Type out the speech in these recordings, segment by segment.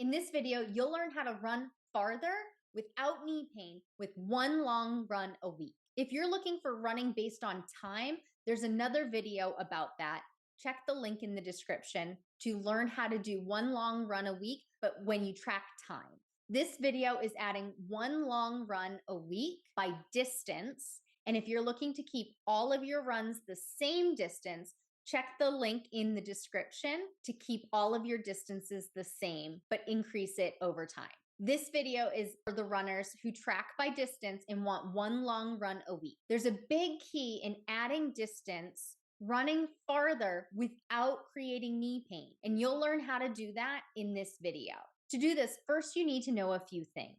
In this video, you'll learn how to run farther without knee pain with one long run a week. If you're looking for running based on time, there's another video about that. Check the link in the description to learn how to do one long run a week, but when you track time. This video is adding one long run a week by distance. And if you're looking to keep all of your runs the same distance, check the link in the description to keep all of your distances the same, but increase it over time. This video is for the runners who track by distance and want one long run a week. There's a big key in adding distance, running farther without creating knee pain. And you'll learn how to do that in this video. To do this, first you need to know a few things.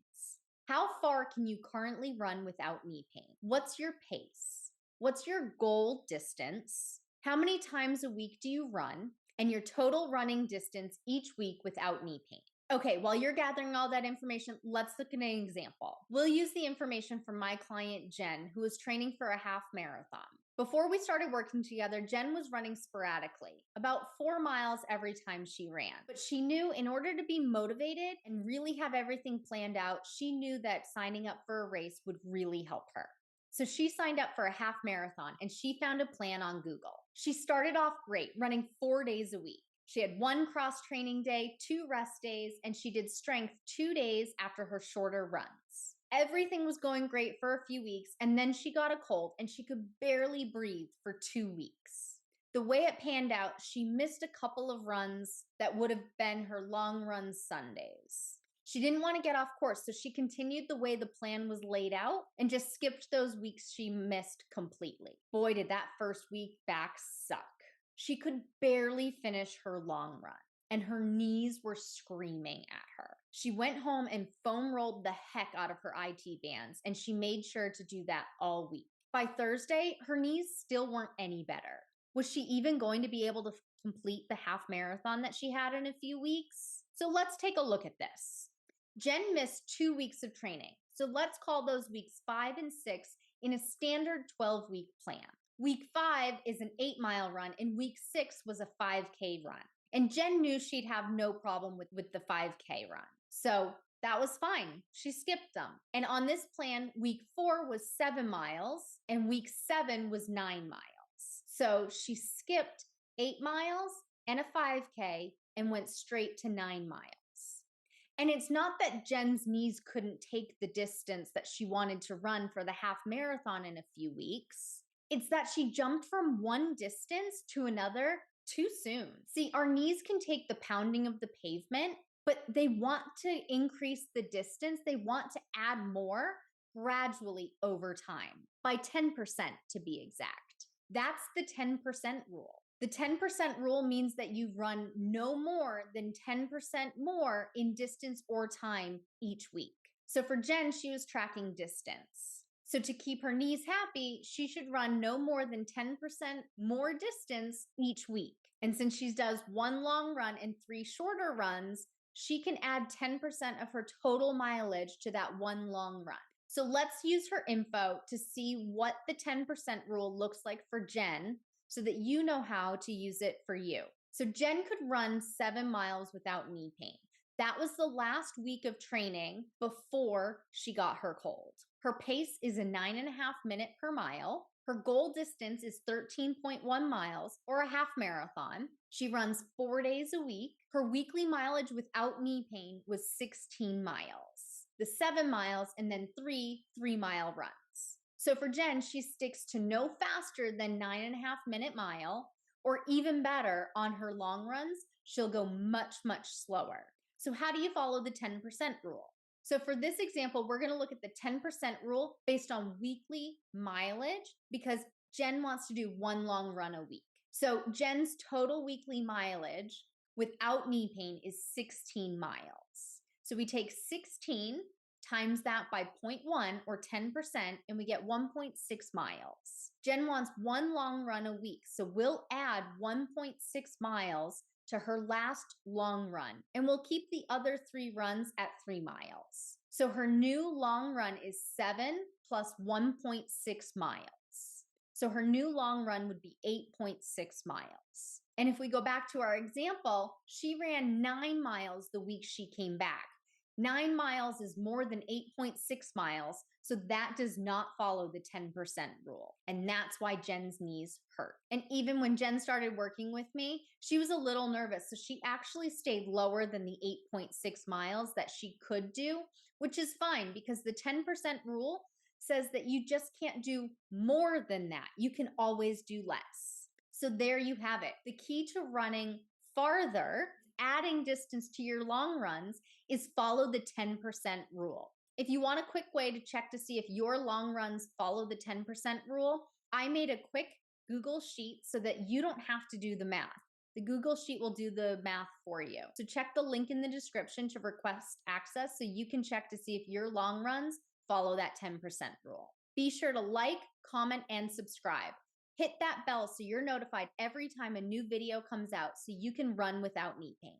How far can you currently run without knee pain? What's your pace? What's your goal distance? How many times a week do you run? And your total running distance each week without knee pain. Okay, while you're gathering all that information, let's look at an example. We'll use the information from my client, Jen, who was training for a half marathon. Before we started working together, Jen was running sporadically, about 4 miles every time she ran. But she knew in order to be motivated and really have everything planned out, she knew that signing up for a race would really help her. So she signed up for a half marathon and she found a plan on Google. She started off great, running 4 days a week. She had 1 cross training day, 2 rest days, and she did strength 2 days after her shorter runs. Everything was going great for a few weeks, and then she got a cold and she could barely breathe for 2 weeks. The way it panned out, she missed a couple of runs that would have been her long run Sundays. She didn't want to get off course, so she continued the way the plan was laid out and just skipped those weeks she missed completely. Boy, did that first week back suck. She could barely finish her long run, and her knees were screaming at her. She went home and foam rolled the heck out of her IT bands, and she made sure to do that all week. By Thursday, her knees still weren't any better. Was she even going to be able to complete the half marathon that she had in a few weeks? So let's take a look at this. Jen missed 2 weeks of training. So let's call those weeks 5 and 6 in a standard 12-week plan. Week 5 is an 8-mile run and week 6 was a 5K run. And Jen knew she'd have no problem with the 5K run. So that was fine. She skipped them. And on this plan, week 4 was 7 miles and week 7 was 9 miles. So she skipped 8 miles and a 5K and went straight to 9 miles. And it's not that Jen's knees couldn't take the distance that she wanted to run for the half marathon in a few weeks. It's that she jumped from one distance to another too soon. See, our knees can take the pounding of the pavement, but they want to increase the distance. They want to add more gradually over time, by 10% to be exact. That's the 10% rule. The 10% rule means that you run no more than 10% more in distance or time each week. So for Jen, she was tracking distance. So to keep her knees happy, she should run no more than 10% more distance each week. And since she does 1 long run and 3 shorter runs, she can add 10% of her total mileage to that 1 long run. So let's use her info to see what the 10% rule looks like for Jen, so that you know how to use it for you. So Jen could run 7 miles without knee pain. That was the last week of training before she got her cold. Her pace is a 9.5 minute per mile. Her goal distance is 13.1 miles or a half marathon. She runs 4 days a week. Her weekly mileage without knee pain was 16 miles. The 7 miles and then 3 3-mile runs. So for Jen, she sticks to no faster than 9.5 minute mile, or even better, on her long runs, she'll go much, much slower. So how do you follow the 10% rule? So for this example, we're going to look at the 10% rule based on weekly mileage because Jen wants to do 1 long run a week. So Jen's total weekly mileage without knee pain is 16 miles. So we take 16 times that by 0.1 or 10%, and we get 1.6 miles. Jen wants 1 long run a week, so we'll add 1.6 miles to her last long run, and we'll keep the other 3 runs at 3 miles. So her new long run is 7 plus 1.6 miles. So her new long run would be 8.6 miles. And if we go back to our example, she ran 9 miles the week she came back. 9 miles is more than 8.6 miles, so that does not follow the 10% rule. And that's why Jen's knees hurt. And even when Jen started working with me, she was a little nervous. So she actually stayed lower than the 8.6 miles that she could do, which is fine because the 10% rule says that you just can't do more than that. You can always do less. So there you have it. The key to running farther, adding distance to your long runs, is follow the 10% rule. If you want a quick way to check to see if your long runs follow the 10% rule, I made a quick Google Sheet so that you don't have to do the math. The Google Sheet will do the math for you. So check the link in the description to request access so you can check to see if your long runs follow that 10% rule. Be sure to like, comment, and subscribe. Hit that bell so you're notified every time a new video comes out so you can run without knee pain.